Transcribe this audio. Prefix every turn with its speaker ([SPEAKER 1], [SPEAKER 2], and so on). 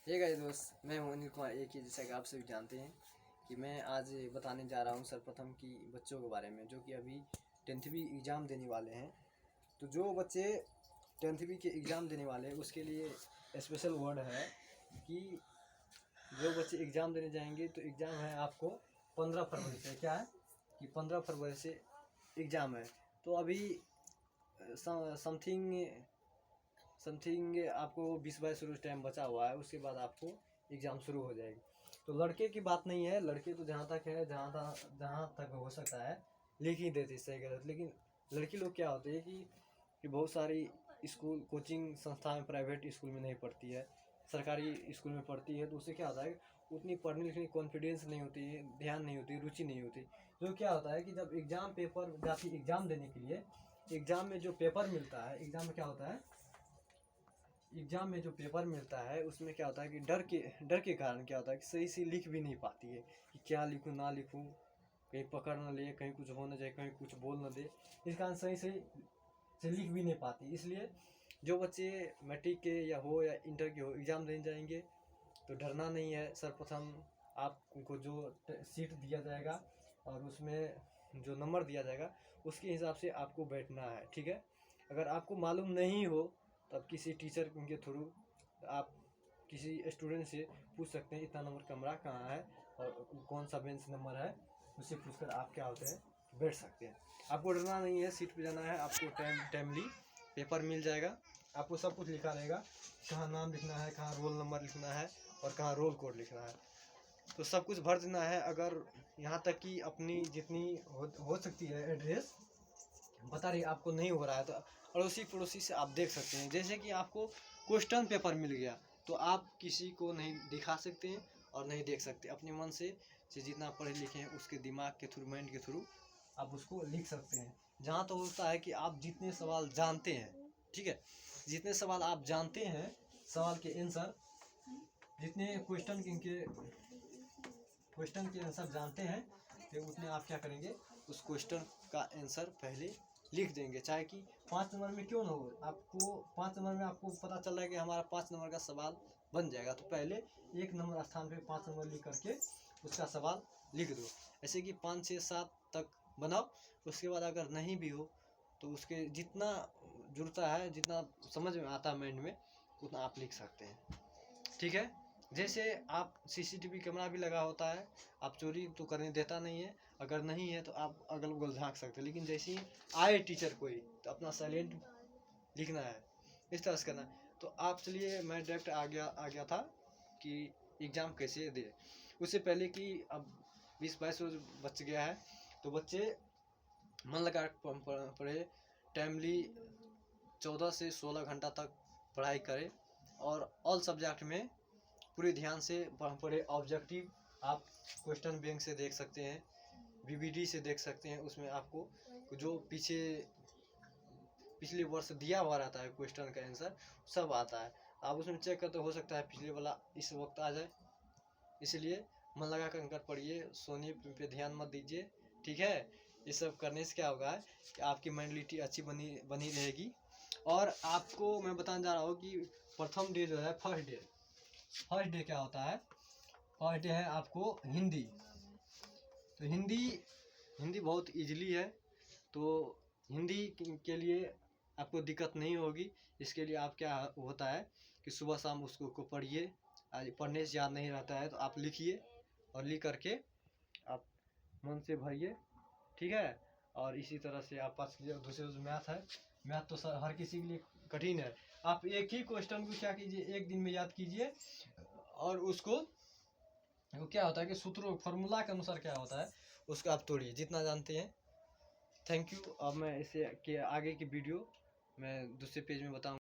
[SPEAKER 1] Hey guys दोस्त, मैं हूं अनिल कुमार एक ही। जैसा कि आप सभी जानते हैं कि मैं आज बताने जा रहा हूं सर्वप्रथम की बच्चों के बारे में जो कि अभी 10वीं एग्ज़ाम देने वाले हैं। तो जो बच्चे 10वीं के एग्ज़ाम देने वाले हैं उसके लिए स्पेशल वर्ड है कि जो बच्चे एग्ज़ाम देने जाएंगे तो एग्ज़ाम है आपको 15 फरवरी से। क्या है कि 15 फरवरी से एग्ज़ाम है। तो अभी समथिंग आपको 20-22 रोज टाइम बचा हुआ है, उसके बाद आपको एग्ज़ाम शुरू हो जाएगी। तो लड़के की बात नहीं है, लड़के तो जहाँ तक है जहाँ तक हो सकता है लिख ही देते सही गलत। लेकिन लड़की लोग क्या होते हैं कि बहुत सारी स्कूल कोचिंग संस्थाएं प्राइवेट स्कूल में नहीं पढ़ती है, सरकारी स्कूल में पढ़ती है। तो उससे क्या होता है उतनी पढ़ने लिखने की कॉन्फिडेंस नहीं होती है, ध्यान नहीं होती, रुचि नहीं होती। जो क्या होता है कि जब एग्ज़ाम पेपर जाती है एग्ज़ाम देने के लिए, एग्ज़ाम में जो पेपर मिलता है, एग्ज़ाम में क्या होता है, एग्ज़ाम में जो पेपर मिलता है उसमें क्या होता है कि डर के कारण क्या होता है कि सही से लिख भी नहीं पाती है कि क्या लिखूँ ना लिखूँ, कहीं पकड़ न ले, कहीं कुछ हो न जाए, कहीं कुछ बोल न दे। इस कारण सही से लिख भी नहीं पाती। इसलिए जो बच्चे मैट्रिक के या इंटर के हो एग्ज़ाम देने जाएंगे तो डरना नहीं है। सर्वप्रथम आपको जो सीट दिया जाएगा और उसमें जो नंबर दिया जाएगा उसके हिसाब से आपको बैठना है, ठीक है। अगर आपको मालूम नहीं हो तब किसी टीचर के थ्रू आप किसी स्टूडेंट से पूछ सकते हैं इतना नंबर कमरा कहाँ है और कौन सा बेंच नंबर है, उससे पूछकर आप क्या होते हैं बैठ सकते हैं। आपको डरना नहीं है, सीट पे जाना है। आपको टाइमली पेपर मिल जाएगा, आपको सब कुछ लिखा रहेगा, कहाँ नाम लिखना है, कहाँ रोल नंबर लिखना है और कहाँ रोल कोड लिखना है। तो सब कुछ भर देना है। अगर यहाँ तक कि अपनी जितनी हो सकती है एड्रेस बता रही आपको नहीं हो रहा है तो अड़ोसी पड़ोसी से आप देख सकते हैं। जैसे कि आपको क्वेश्चन पेपर मिल गया तो आप किसी को नहीं दिखा सकते हैं और नहीं देख सकते। अपने मन से जितना पढ़े लिखे हैं उसके दिमाग के थ्रू, माइंड के थ्रू आप उसको लिख सकते हैं। जहाँ तो होता है कि आप जितने सवाल जानते हैं, ठीक है, जितने सवाल आप जानते हैं, सवाल के आंसर जितने क्वेश्चन के आंसर जानते हैं तो उतने आप क्या करेंगे उस क्वेश्चन का आंसर पहले लिख देंगे। चाहे कि 5 नंबर में क्यों ना हो, आपको 5 नंबर में आपको पता चल रहा है कि हमारा 5 नंबर का सवाल बन जाएगा तो पहले 1 नंबर स्थान पे 5 नंबर लिख करके उसका सवाल लिख दो। ऐसे कि 5 6 7 तक बनाओ। उसके बाद अगर नहीं भी हो तो उसके जितना जुड़ता है, जितना समझ में आता है माइंड में, उतना आप लिख सकते हैं, ठीक है। जैसे आप सीसीटीवी कैमरा भी लगा होता है, आप चोरी तो करने देता नहीं है, अगर नहीं है तो आप अगल बगल झाँक सकते हैं। लेकिन जैसे ही आए टीचर कोई तो अपना साइलेंट लिखना है, इस तरह से करना है। तो आप चलिए मैं डायरेक्ट आ गया था कि एग्ज़ाम कैसे दे। उससे पहले कि अब 20-22 रोज बच गया है तो बच्चे मन लगा पढ़े, टाइमली 14 से 16 घंटा तक पढ़ाई करें और ऑल सब्जेक्ट में पूरे ध्यान से पढ़े। ऑब्जेक्टिव आप क्वेश्चन बैंक से देख सकते हैं, बीबीडी से देख सकते हैं। उसमें आपको जो पिछले वर्ष दिया हुआ रहता है क्वेश्चन का आंसर सब आता है। आप उसमें चेक करते हो सकता है पिछले वाला इस वक्त आ जाए। इसलिए मन लगा कर पढ़िए, सोने पे ध्यान मत दीजिए, ठीक है। ये सब करने से क्या होगा कि आपकी मेंटलिटी अच्छी बनी रहेगी। और आपको मैं बताने जा रहा हूँ कि प्रथम डे जो है फर्स्ट डे क्या होता है। फर्स्ट डे है आपको हिंदी। तो हिंदी बहुत इजीली है, तो हिंदी के लिए आपको दिक्कत नहीं होगी। इसके लिए आप क्या होता है कि सुबह शाम उसको पढ़िए। पढ़ने से याद नहीं रहता है तो आप लिखिए और लिख करके आप मन से भरिए, ठीक है। और इसी तरह से आप पास कीजिए। दूसरे मैथ है, मैथ तो सर हर किसी के लिए कठिन है। आप एक ही क्वेश्चन को क्या कीजिए, एक दिन में याद कीजिए और उसको वो क्या होता है कि सूत्रों फार्मूला के अनुसार क्या होता है उसको आप तोड़िए जितना जानते हैं। Thank you. अब मैं इसे के आगे की वीडियो मैं दूसरे पेज में बताऊँगा।